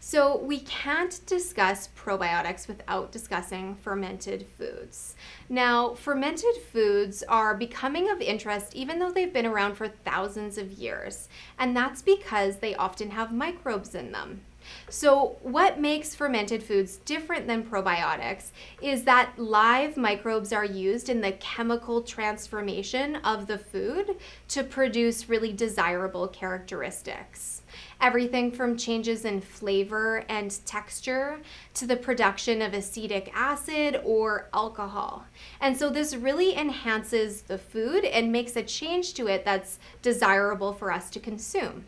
So we can't discuss probiotics without discussing fermented foods. Now, fermented foods are becoming of interest even though they've been around for thousands of years, and that's because they often have microbes in them. So what makes fermented foods different than probiotics is that live microbes are used in the chemical transformation of the food to produce really desirable characteristics. Everything from changes in flavor and texture to the production of acetic acid or alcohol. And so this really enhances the food and makes a change to it that's desirable for us to consume.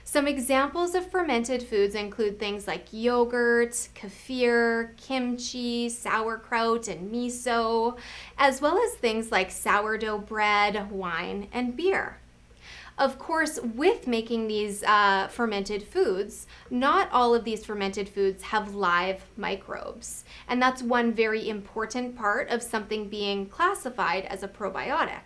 Some examples of fermented foods include things like yogurt, kefir, kimchi, sauerkraut, and miso, as well as things like sourdough bread, wine, and beer. Of course, with making these fermented foods, not all of these fermented foods have live microbes. And that's one very important part of something being classified as a probiotic.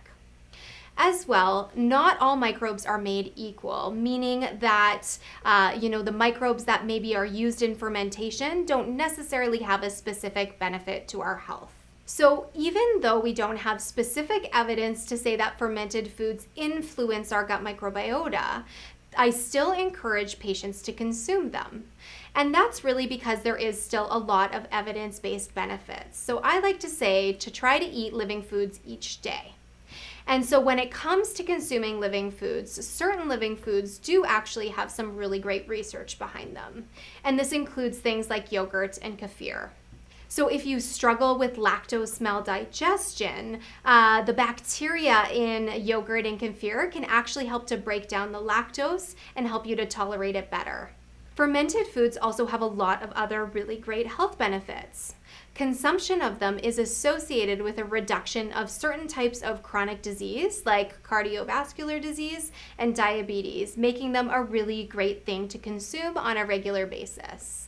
As well, not all microbes are made equal, meaning that the microbes that maybe are used in fermentation don't necessarily have a specific benefit to our health. So even though we don't have specific evidence to say that fermented foods influence our gut microbiota, I still encourage patients to consume them. And that's really because there is still a lot of evidence-based benefits. So I like to say to try to eat living foods each day. And so when it comes to consuming living foods, certain living foods do actually have some really great research behind them. And this includes things like yogurt and kefir. So if you struggle with lactose maldigestion, the bacteria in yogurt and kefir can actually help to break down the lactose and help you to tolerate it better. Fermented foods also have a lot of other really great health benefits. Consumption of them is associated with a reduction of certain types of chronic disease like cardiovascular disease and diabetes, making them a really great thing to consume on a regular basis.